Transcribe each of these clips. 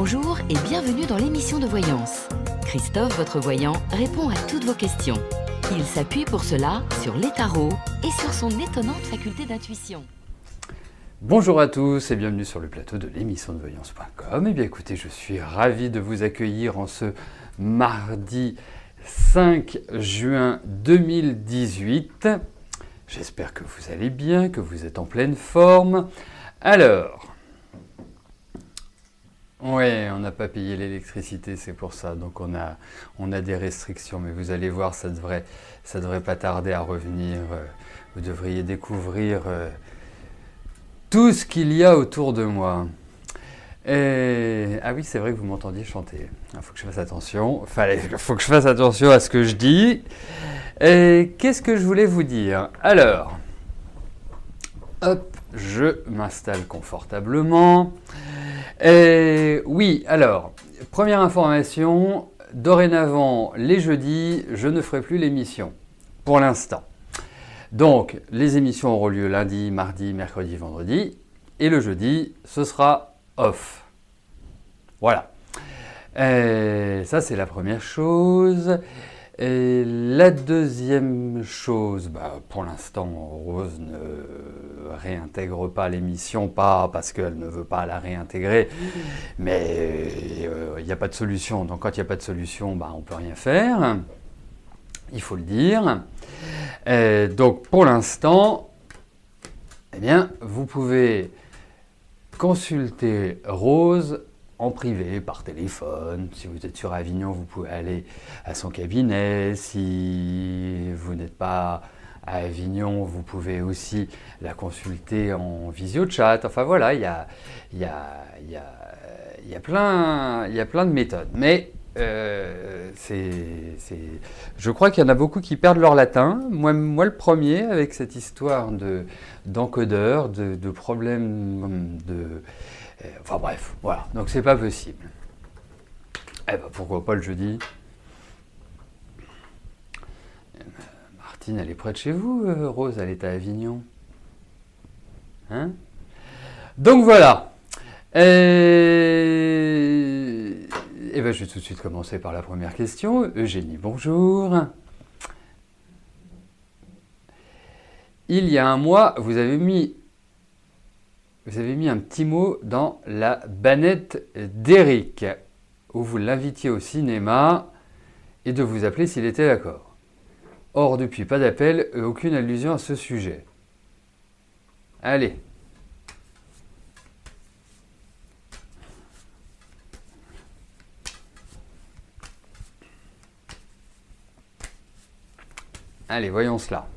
Bonjour et bienvenue dans l'émission de voyance. Christophe, votre voyant, répond à toutes vos questions. Il s'appuie pour cela sur les tarots et sur son étonnante faculté d'intuition. Bonjour à tous et bienvenue sur le plateau de l'émission de voyance.com. Eh bien écoutez, je suis ravi de vous accueillir en ce mardi 5 juin 2018. J'espère que vous allez bien, que vous êtes en pleine forme. Alors, ouais, on n'a pas payé l'électricité, c'est pour ça. Donc on a des restrictions, mais vous allez voir, ça devrait pas tarder à revenir. Vous devriez découvrir tout ce qu'il y a autour de moi. Ah oui, c'est vrai que vous m'entendiez chanter. Il faut que je fasse attention. Il faut que je fasse attention à ce que je dis. Qu'est-ce que je voulais vous dire? Alors, hop, je m'installe confortablement. Oui, alors, première information, dorénavant, les jeudis, je ne ferai plus l'émission, pour l'instant. Donc, les émissions auront lieu lundi, mardi, mercredi, vendredi, et le jeudi, ce sera off. Voilà. Ça, c'est la première chose. Et la deuxième chose, pour l'instant, Rose ne réintègre pas l'émission, pas parce qu'elle ne veut pas la réintégrer, mais il n'y a pas de solution. Donc, quand il n'y a pas de solution, on ne peut rien faire. Il faut le dire. Donc, pour l'instant, eh bien, vous pouvez consulter Rose en privé, par téléphone. Si vous êtes sur Avignon, vous pouvez aller à son cabinet. Si vous n'êtes pas à Avignon, vous pouvez aussi la consulter en visio-chat. Enfin voilà, il y a plein de méthodes. Mais je crois qu'il y en a beaucoup qui perdent leur latin. Moi le premier, avec cette histoire d'encodeur, de problèmes de... Enfin bref, voilà. Donc c'est pas possible. Pourquoi pas le jeudi? Martine, elle est près de chez vous, Rose, elle est à Avignon. Hein? Donc voilà. Je vais tout de suite commencer par la première question. Eugénie, bonjour. Il y a un mois, vous avez mis un petit mot dans la bannette d'Eric, où vous l'invitiez au cinéma et de vous appeler s'il était d'accord. Or, depuis, pas d'appel et aucune allusion à ce sujet. Allez. Allez, voyons cela.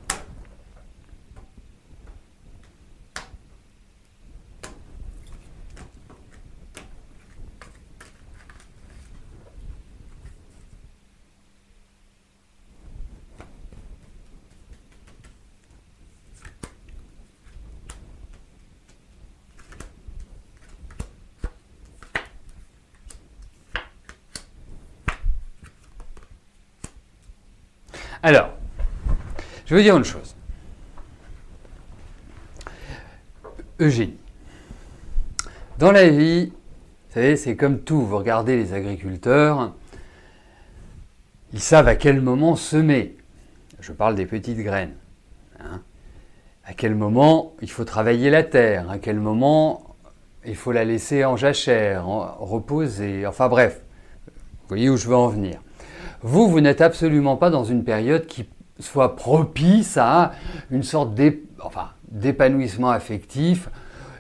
Alors, je veux dire une chose. Eugénie, dans la vie, vous savez, c'est comme tout. Vous regardez les agriculteurs, ils savent à quel moment semer. Je parle des petites graines. Hein. À quel moment il faut travailler la terre, à quel moment il faut la laisser en jachère, reposer, enfin bref, vous voyez où je veux en venir. Vous n'êtes absolument pas dans une période qui soit propice à une sorte d'épanouissement affectif.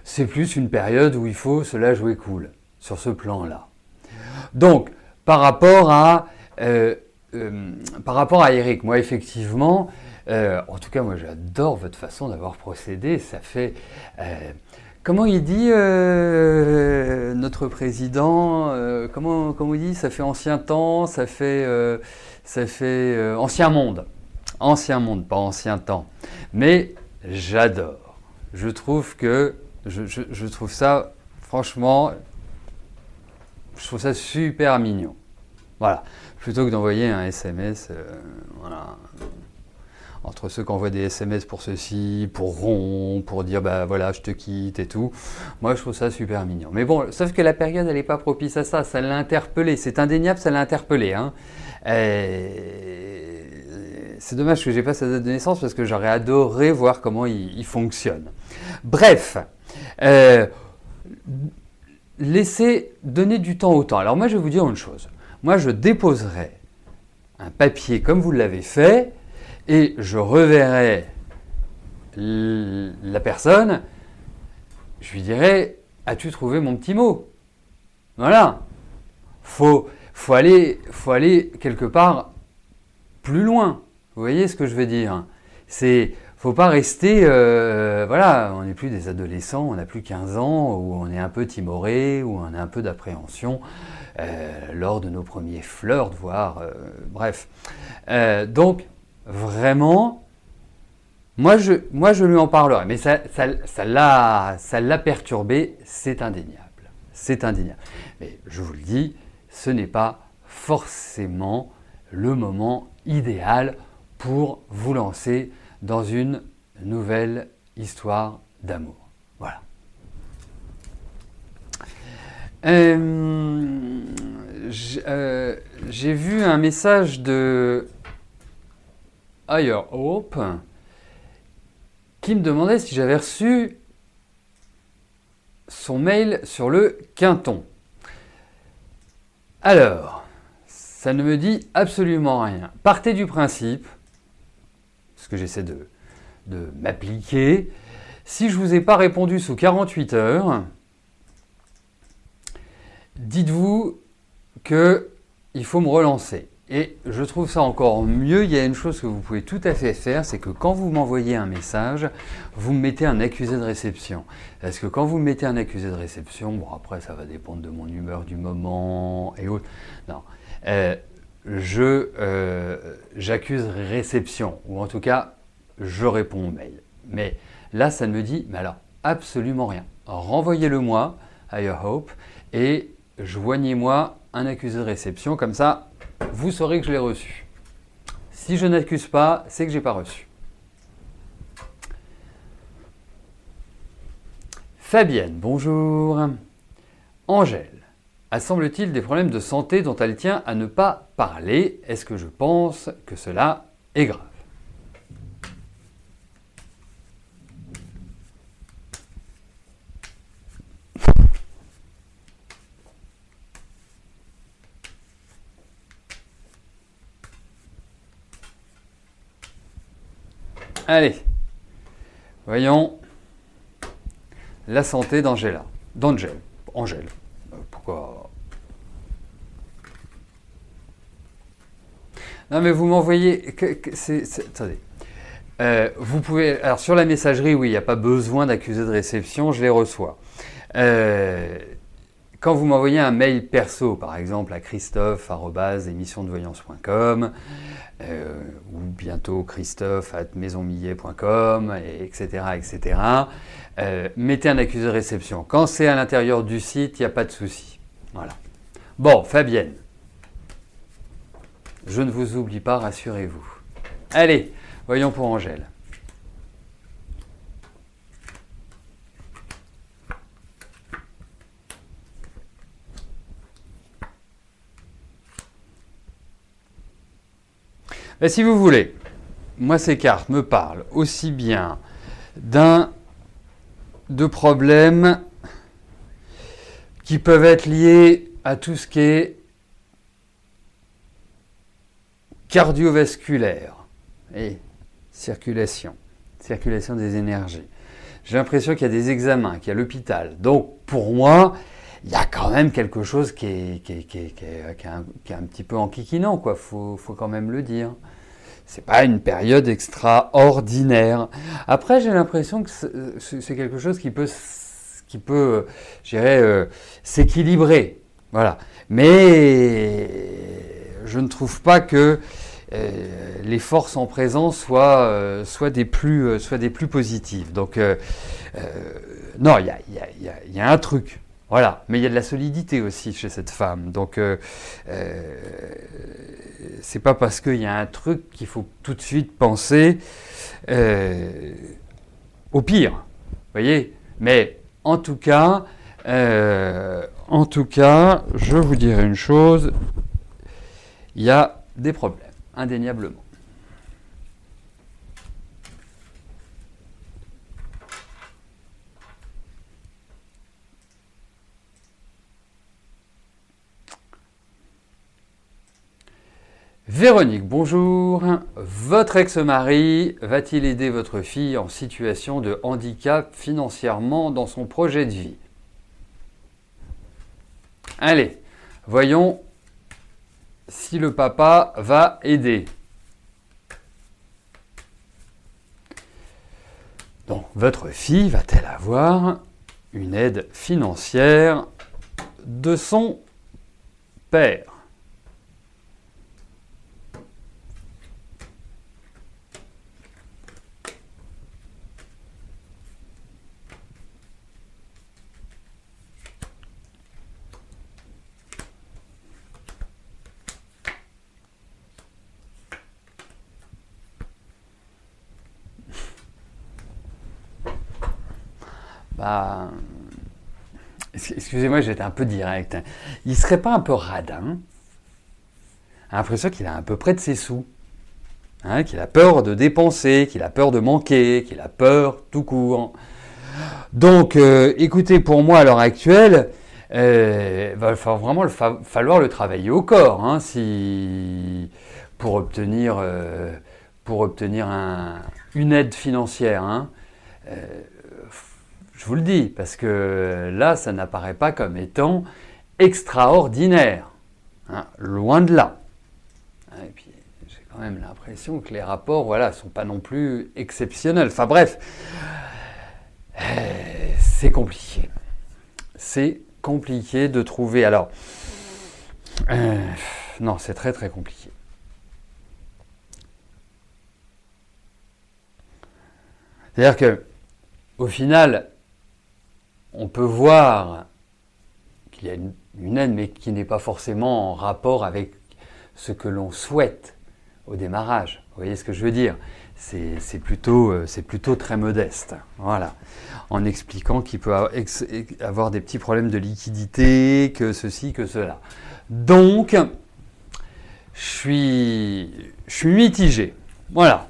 C'est plus une période où il faut se la jouer cool, sur ce plan-là. Donc, par rapport à Eric, moi effectivement, en tout cas moi j'adore votre façon d'avoir procédé, ça fait... comment il dit notre président, comment il dit, ça fait ancien temps, ça fait ancien monde. Ancien monde, pas ancien temps. Mais j'adore. Je trouve ça, franchement, je trouve ça super mignon. Voilà. Plutôt que d'envoyer un SMS, voilà. entre ceux qui envoient des SMS pour ceci, pour rompre, pour dire bah voilà je te quitte et tout. Moi je trouve ça super mignon. Mais bon, sauf que la période elle n'est pas propice à ça, ça l'a interpellé, c'est indéniable, ça l'a interpellé. Hein. C'est dommage que j'ai pas sa date de naissance parce que j'aurais adoré voir comment il fonctionne. Bref, laissez donner du temps au temps. Alors moi je vais vous dire une chose. Moi je déposerai un papier comme vous l'avez fait et je reverrai la personne. Je lui dirai « As-tu trouvé mon petit mot ?» Voilà. Faut aller quelque part plus loin. Vous voyez ce que je veux dire? Faut pas rester, voilà, on n'est plus des adolescents, on n'a plus 15 ans, où on est un peu timoré, où on a un peu d'appréhension lors de nos premiers flirts, voire, bref. Donc, vraiment, moi je lui en parlerai, mais ça l'a perturbé, c'est indéniable. C'est indéniable. Mais je vous le dis, ce n'est pas forcément le moment idéal pour vous lancer dans une nouvelle histoire d'amour. Voilà. J'ai vu un message de Higher Hope qui me demandait si j'avais reçu son mail sur le Quinton. Alors, ça ne me dit absolument rien. Partez du principe, parce que j'essaie de m'appliquer, si je ne vous ai pas répondu sous 48 heures, dites-vous qu'il faut me relancer. Et je trouve ça encore mieux, il y a une chose que vous pouvez tout à fait faire, c'est que quand vous m'envoyez un message, vous me mettez un accusé de réception. Parce que quand vous me mettez un accusé de réception, bon après ça va dépendre de mon humeur du moment et autres. Non, j'accuse réception, ou en tout cas, je réponds au mail. Mais là, ça ne me dit, mais alors, absolument rien. Renvoyez-le moi, Higher Hope, et joignez-moi un accusé de réception, comme ça, vous saurez que je l'ai reçu. Si je n'accuse pas, c'est que je n'ai pas reçu. Fabienne, bonjour. Angèle, a semble-t-il des problèmes de santé dont elle tient à ne pas parler. Est-ce que je pense que cela est grave? Allez, voyons la santé d'Angèle. Angèle. Pourquoi? Non mais vous m'envoyez... Attendez. Vous pouvez... Alors sur la messagerie, oui, il n'y a pas besoin d'accusé de réception, je les reçois. Quand vous m'envoyez un mail perso, par exemple à christophe@émissiondevoyance.com ou bientôt christophe@maisonmillet.com, etc., etc., mettez un accusé de réception. Quand c'est à l'intérieur du site, il n'y a pas de souci. Voilà. Bon, Fabienne, je ne vous oublie pas, rassurez-vous. Allez, voyons pour Angèle. Ben, si vous voulez, moi ces cartes me parlent aussi bien de problèmes qui peuvent être liés à tout ce qui est cardiovasculaire et circulation des énergies. J'ai l'impression qu'il y a des examens, qu'il y a l'hôpital. Donc pour moi, il y a quand même quelque chose qui est un petit peu enquiquinant, quoi. Faut quand même le dire. C'est pas une période extraordinaire. Après, j'ai l'impression que c'est quelque chose qui peut, je dirais, s'équilibrer. Voilà. Mais je ne trouve pas que les forces en présence soient des plus positives. Donc, non, il y a un truc. Voilà, mais il y a de la solidité aussi chez cette femme. Donc, c'est pas parce qu'il y a un truc qu'il faut tout de suite penser au pire. Vous voyez? Mais en tout cas, je vous dirais une chose, il y a des problèmes, indéniablement. Véronique, bonjour. Votre ex-mari va-t-il aider votre fille en situation de handicap financièrement dans son projet de vie? Allez, voyons si le papa va aider. Donc, votre fille va-t-elle avoir une aide financière de son père? Bah, excusez-moi, j'étais un peu direct. Il serait pas un peu radin? J'ai l'impression qu'il a un peu près de ses sous. Hein, qu'il a peur de dépenser, qu'il a peur de manquer, qu'il a peur tout court. Donc, écoutez, pour moi, à l'heure actuelle, va vraiment falloir le travailler au corps, hein, pour obtenir une aide financière. Hein. Je vous le dis, parce que là, ça n'apparaît pas comme étant extraordinaire. Hein, loin de là. Et puis, j'ai quand même l'impression que les rapports, voilà, sont pas non plus exceptionnels. Enfin bref, c'est compliqué. C'est compliqué de trouver. Alors, non, c'est très très compliqué. C'est-à-dire que, au final, on peut voir qu'il y a une aide, mais qui n'est pas forcément en rapport avec ce que l'on souhaite au démarrage. Vous voyez ce que je veux dire? C'est plutôt très modeste. Voilà. En expliquant qu'il peut avoir des petits problèmes de liquidité, que ceci, que cela. Donc, je suis mitigé. Voilà.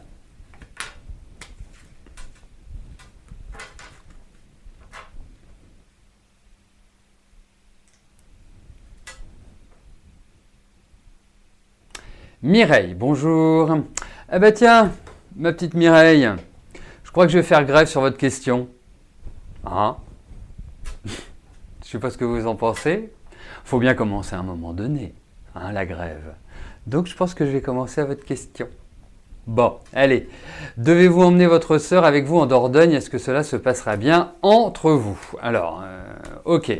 Mireille, bonjour. Ah bah tiens, ma petite Mireille, je crois que je vais faire grève sur votre question. Hein? Je ne sais pas ce que vous en pensez. Il faut bien commencer à un moment donné, hein, la grève. Donc je pense que je vais commencer à votre question. Bon, allez. Devez-vous emmener votre sœur avec vous en Dordogne? Est-ce que cela se passera bien entre vous? Alors, ok.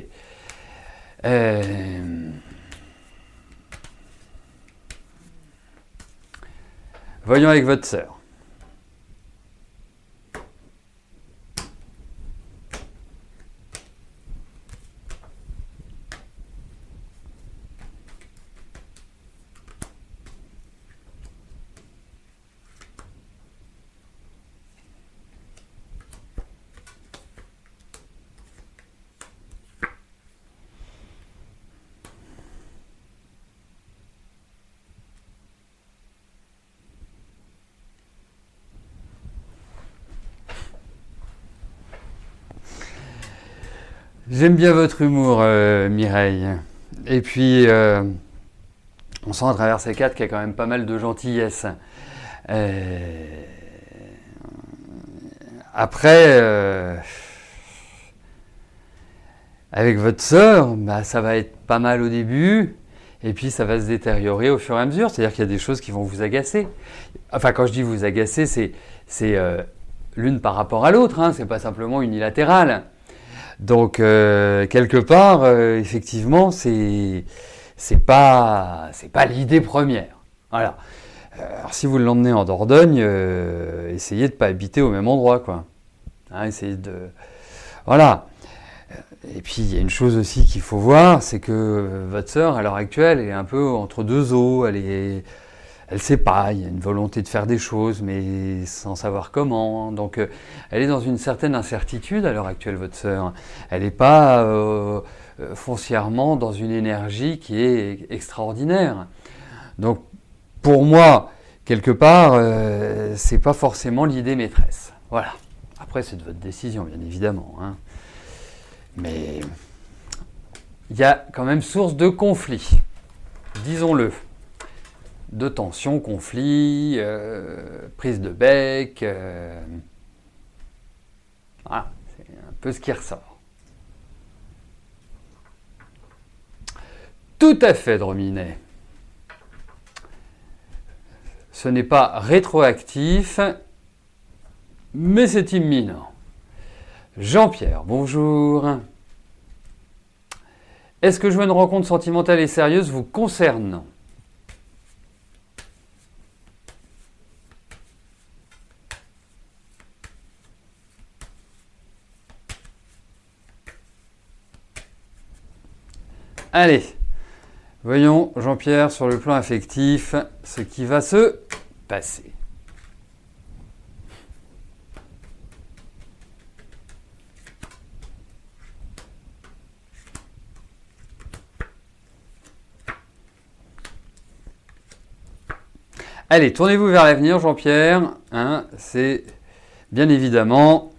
Voyons avec votre sœur. J'aime bien votre humour, Mireille. Et puis, on sent à travers ces cartes qu'il y a quand même pas mal de gentillesse. Après, avec votre sœur, bah, ça va être pas mal au début, et puis ça va se détériorer au fur et à mesure. C'est-à-dire qu'il y a des choses qui vont vous agacer. Enfin, quand je dis vous agacer, c'est l'une par rapport à l'autre, hein, c'est pas simplement unilatéral. Donc, quelque part, effectivement, c'est pas l'idée première. Voilà. Alors, si vous l'emmenez en Dordogne, essayez de ne pas habiter au même endroit, quoi. Hein, essayez de... Voilà. Et puis il y a une chose aussi qu'il faut voir, c'est que votre sœur, à l'heure actuelle, est un peu entre deux eaux. Elle sait pas, il y a une volonté de faire des choses, mais sans savoir comment. Donc elle est dans une certaine incertitude à l'heure actuelle, votre sœur. Elle n'est pas foncièrement dans une énergie qui est extraordinaire. Donc pour moi, quelque part, c'est pas forcément l'idée maîtresse. Voilà. Après, c'est de votre décision, bien évidemment, hein. Mais il y a quand même source de conflit, disons-le. De tensions, conflits, prise de bec. Voilà, c'est un peu ce qui ressort. Tout à fait, Drominet. Ce n'est pas rétroactif, mais c'est imminent. Jean-Pierre, bonjour. Est-ce que jouer une rencontre sentimentale et sérieuse vous concerne? Allez, voyons Jean-Pierre sur le plan affectif, ce qui va se passer. Allez, tournez-vous vers l'avenir, Jean-Pierre. Hein, c'est bien évidemment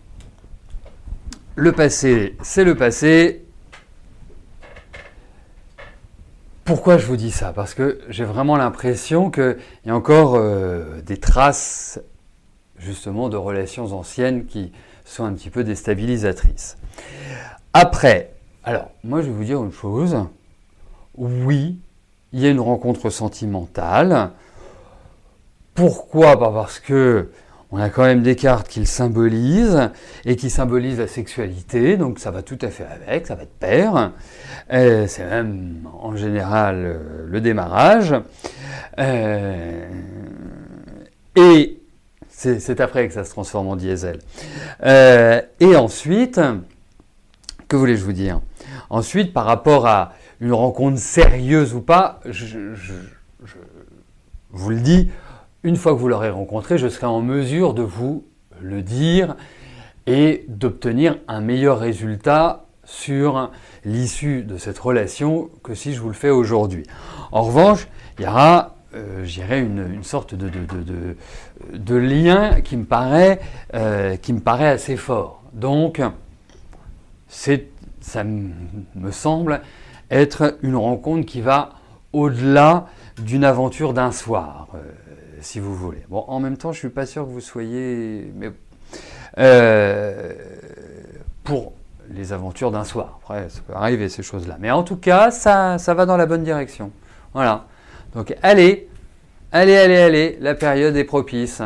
le passé, c'est le passé. Pourquoi je vous dis ça? Parce que j'ai vraiment l'impression qu'il y a encore des traces justement de relations anciennes qui sont un petit peu déstabilisatrices. Après, alors moi je vais vous dire une chose. Oui, il y a une rencontre sentimentale. Pourquoi? Parce que on a quand même des cartes qui le symbolisent et qui symbolisent la sexualité, donc ça va tout à fait avec, ça va de pair. C'est même en général le démarrage. Et c'est après que ça se transforme en diesel. Et ensuite, que voulais-je vous dire? Ensuite, par rapport à une rencontre sérieuse ou pas, je vous le dis, une fois que vous l'aurez rencontré, je serai en mesure de vous le dire et d'obtenir un meilleur résultat sur l'issue de cette relation que si je vous le fais aujourd'hui. En revanche, il y aura, je dirais, une sorte de lien qui me paraît assez fort. Donc, ça me semble être une rencontre qui va au-delà d'une aventure d'un soir. Si vous voulez. Bon, en même temps, je suis pas sûr que vous soyez... Mais, pour les aventures d'un soir. Après, ça peut arriver, ces choses-là. Mais en tout cas, ça va dans la bonne direction. Voilà. Donc, allez, la période est propice.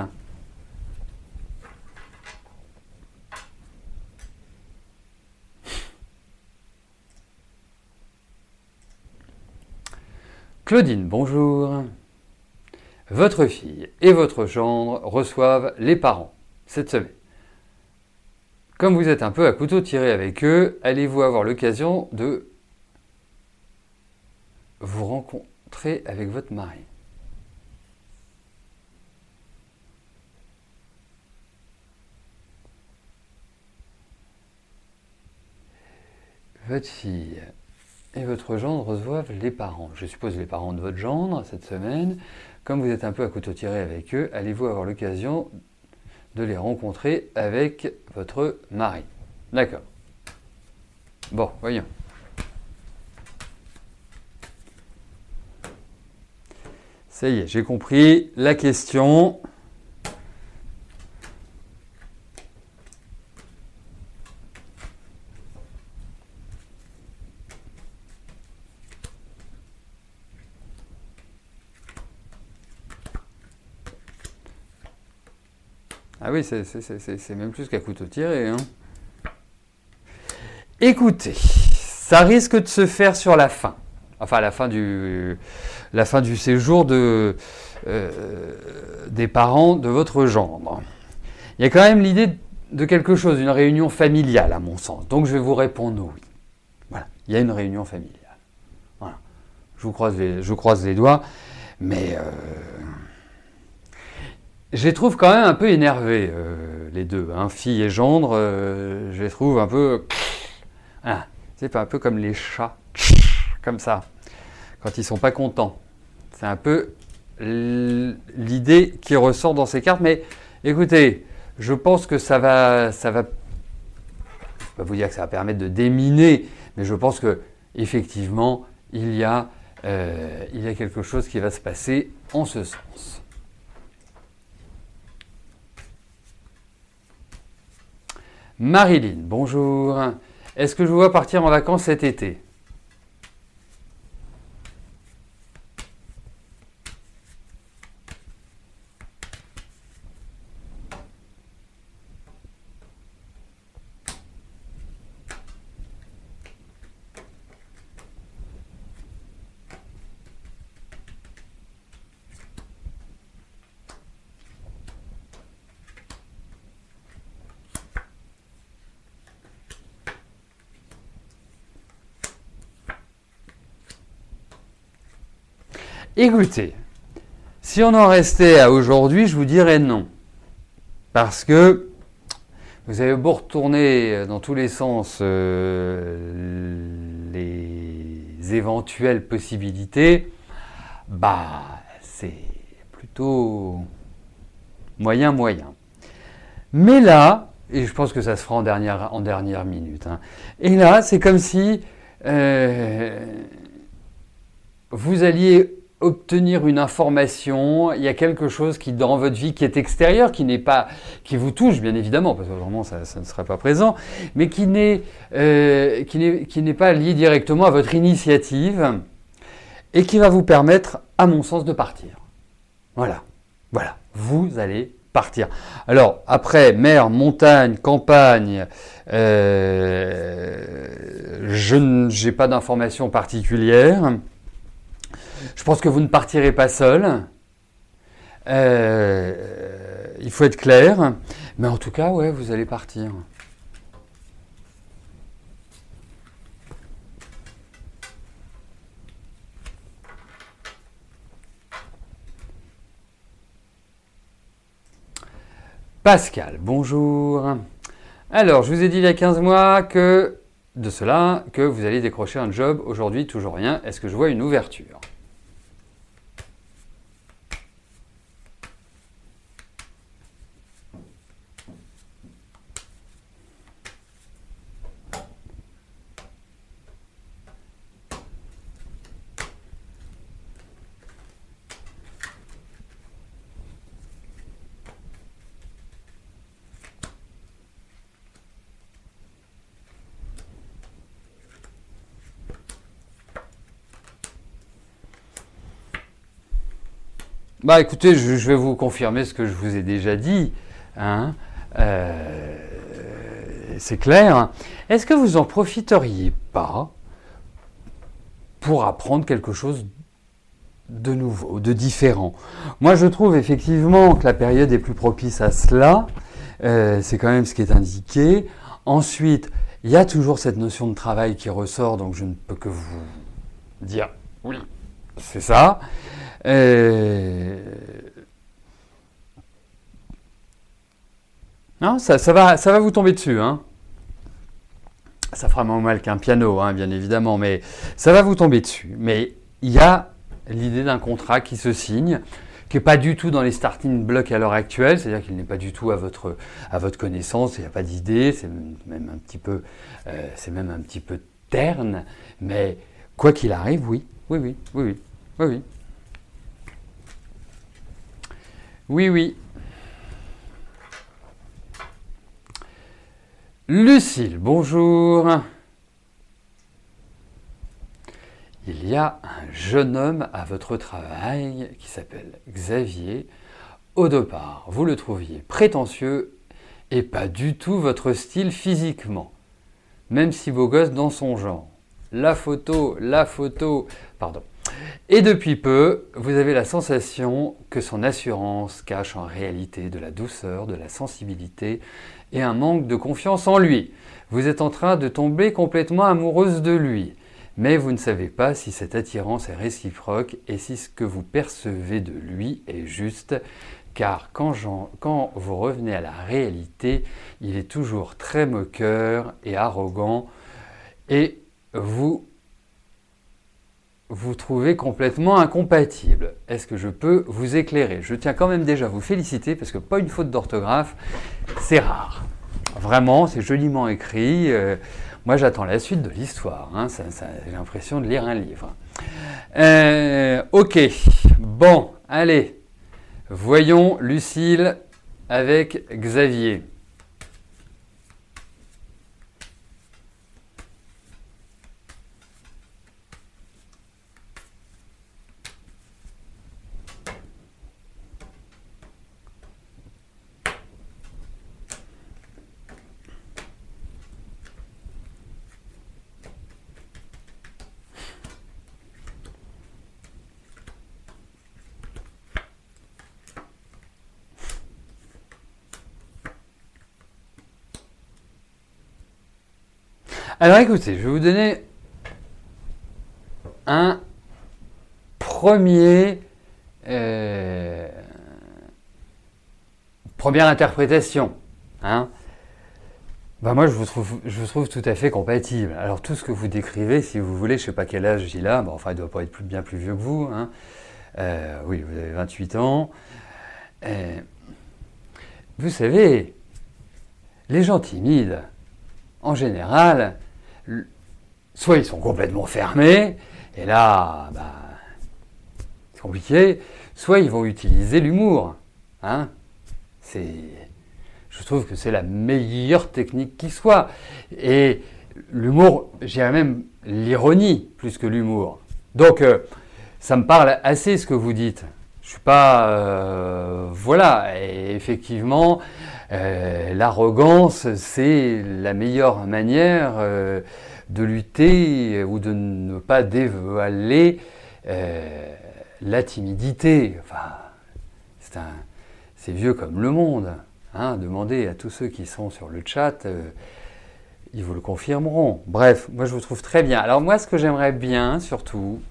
Claudine, bonjour. Votre fille et votre gendre reçoivent les parents cette semaine. Comme vous êtes un peu à couteau tiré avec eux, allez-vous avoir l'occasion de vous rencontrer avec votre mari? Votre fille et votre gendre reçoivent les parents. Je suppose les parents de votre gendre cette semaine. Comme vous êtes un peu à couteau tiré avec eux, allez-vous avoir l'occasion de les rencontrer avec votre mari? D'accord. Bon, voyons. Ça y est, j'ai compris la question. Ah oui, c'est même plus qu'à couteau tiré, hein. Écoutez, ça risque de se faire sur la fin. Enfin, la fin du séjour des parents de votre gendre. Il y a quand même l'idée de quelque chose, une réunion familiale à mon sens. Donc je vais vous répondre oui. Voilà, il y a une réunion familiale. Voilà. Je croise les doigts, mais je les trouve quand même un peu énervés, les deux. Hein. Fille et gendre, je les trouve un peu... Ah, c'est pas un peu comme les chats, comme ça, quand ils sont pas contents. C'est un peu l'idée qui ressort dans ces cartes. Mais écoutez, je pense que ça va... Je ne vais pas vous dire que ça va permettre de déminer, mais je pense que effectivement, il y a quelque chose qui va se passer en ce sens. Marilyn, bonjour. Est-ce que je vous vois partir en vacances cet été ? Écoutez, si on en restait à aujourd'hui, je vous dirais non. Parce que vous avez beau retourner dans tous les sens les éventuelles possibilités, bah c'est plutôt moyen. Mais là, et je pense que ça se fera en dernière minute, hein, et là c'est comme si vous alliez obtenir une information, il y a quelque chose qui dans votre vie qui est extérieur, qui vous touche bien évidemment, parce que vraiment ça ne serait pas présent, mais qui n'est pas lié directement à votre initiative et qui va vous permettre, à mon sens, de partir. Voilà, vous allez partir. Alors après, mer, montagne, campagne, je n'ai pas d'informations particulières. Je pense que vous ne partirez pas seul. Il faut être clair. Mais en tout cas, ouais, vous allez partir. Pascal, bonjour. Alors, je vous ai dit il y a 15 mois que vous allez décrocher un job. Aujourd'hui, toujours rien. Est-ce que je vois une ouverture ? Bah écoutez, je vais vous confirmer ce que je vous ai déjà dit. Hein. C'est clair. Est-ce que vous en profiteriez pas pour apprendre quelque chose de nouveau, de différent ? Moi, je trouve effectivement que la période est plus propice à cela. C'est quand même ce qui est indiqué. Ensuite, il y a toujours cette notion de travail qui ressort, donc je ne peux que vous dire oui, c'est ça. Non, ça va vous tomber dessus. Hein. Ça fera moins mal qu'un piano, hein, bien évidemment, mais ça va vous tomber dessus. Mais il y a l'idée d'un contrat qui se signe, qui n'est pas du tout dans les starting blocks à l'heure actuelle, c'est-à-dire qu'il n'est pas du tout à votre connaissance, il n'y a pas d'idée, c'est même un petit peu terne, mais quoi qu'il arrive, oui. Oui. Lucille, bonjour. Il y a un jeune homme à votre travail qui s'appelle Xavier. Au départ, vous le trouviez prétentieux et pas du tout votre style physiquement, même si beau gosse dans son genre. La photo, pardon. Et depuis peu, vous avez la sensation que son assurance cache en réalité de la douceur, de la sensibilité et un manque de confiance en lui. Vous êtes en train de tomber complètement amoureuse de lui. Mais vous ne savez pas si cette attirance est réciproque et si ce que vous percevez de lui est juste, car quand vous revenez à la réalité, il est toujours très moqueur et arrogant et vous trouvez complètement incompatible. Est-ce que je peux vous éclairer? Je tiens quand même déjà à vous féliciter parce que pas une faute d'orthographe, c'est rare. Vraiment, c'est joliment écrit. Moi, j'attends la suite de l'histoire. Hein. J'ai l'impression de lire un livre. Ok. Bon, allez. Voyons Lucille avec Xavier. Alors écoutez, je vais vous donner un première interprétation. Hein. Ben moi, je vous trouve tout à fait compatible. Alors tout ce que vous décrivez, si vous voulez, je ne sais pas quel âge il a, bon, enfin il ne doit pas être bien plus vieux que vous. Hein. Oui, vous avez 28 ans. Vous savez, les gens timides, en général, soit ils sont complètement fermés, et là, bah, c'est compliqué, soit ils vont utiliser l'humour. Hein. Je trouve que c'est la meilleure technique qui soit. Et l'humour, j'irais même l'ironie plus que l'humour. Donc, ça me parle assez ce que vous dites. Je suis pas... voilà, et effectivement, l'arrogance, c'est la meilleure manière de lutter ou de ne pas dévoiler la timidité. Enfin, c'est vieux comme le monde. Hein, demandez à tous ceux qui sont sur le chat, ils vous le confirmeront. Bref, moi je vous trouve très bien. Alors moi, ce que j'aimerais bien, surtout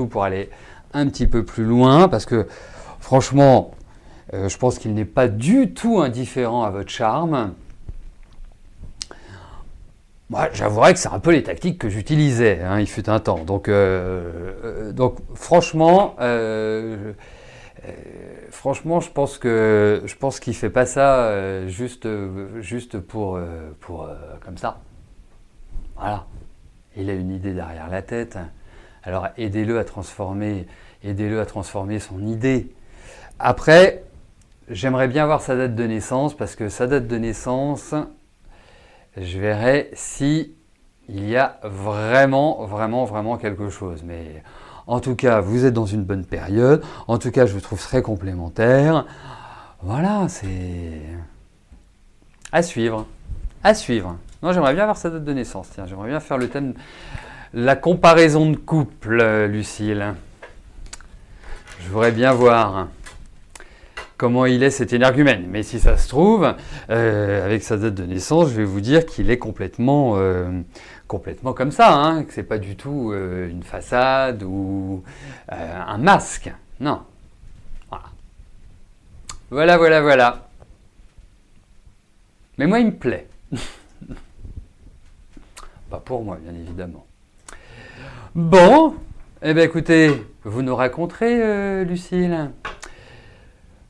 pour aller un petit peu plus loin, parce que franchement, je pense qu'il n'est pas du tout indifférent à votre charme. Moi, j'avouerais que c'est un peu les tactiques que j'utilisais, hein, il fut un temps. Donc franchement, franchement, je pense qu'il fait pas ça juste pour comme ça. Voilà. Il a une idée derrière la tête. Alors aidez-le à transformer son idée. Après, j'aimerais bien voir sa date de naissance parce que sa date de naissance, je verrai si il y a vraiment quelque chose. Mais en tout cas, vous êtes dans une bonne période. En tout cas, je vous trouve très complémentaire. Voilà, c'est à suivre. À suivre. Non, j'aimerais bien avoir sa date de naissance. Tiens, j'aimerais bien faire le thème, la comparaison de couple, Lucille. Je voudrais bien voir comment il est cet énergumène. Mais si ça se trouve, avec sa date de naissance, je vais vous dire qu'il est complètement comme ça, hein, que c'est pas du tout une façade ou un masque. Non. Voilà. Mais moi, il me plaît. Pas pour moi, bien évidemment. Bon, eh bien écoutez, vous nous raconterez, Lucille.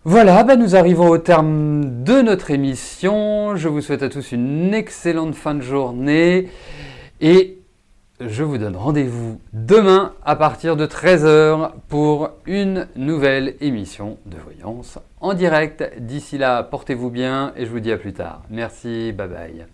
Voilà, nous arrivons au terme de notre émission. Je vous souhaite à tous une excellente fin de journée et je vous donne rendez-vous demain à partir de 13h pour une nouvelle émission de voyance en direct. D'ici là, portez-vous bien et je vous dis à plus tard. Merci, bye bye.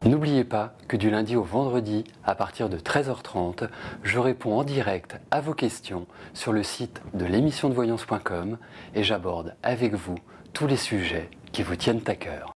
N'oubliez pas que du lundi au vendredi, à partir de 13h30, je réponds en direct à vos questions sur le site de l'émissiondevoyance.com et j'aborde avec vous tous les sujets qui vous tiennent à cœur.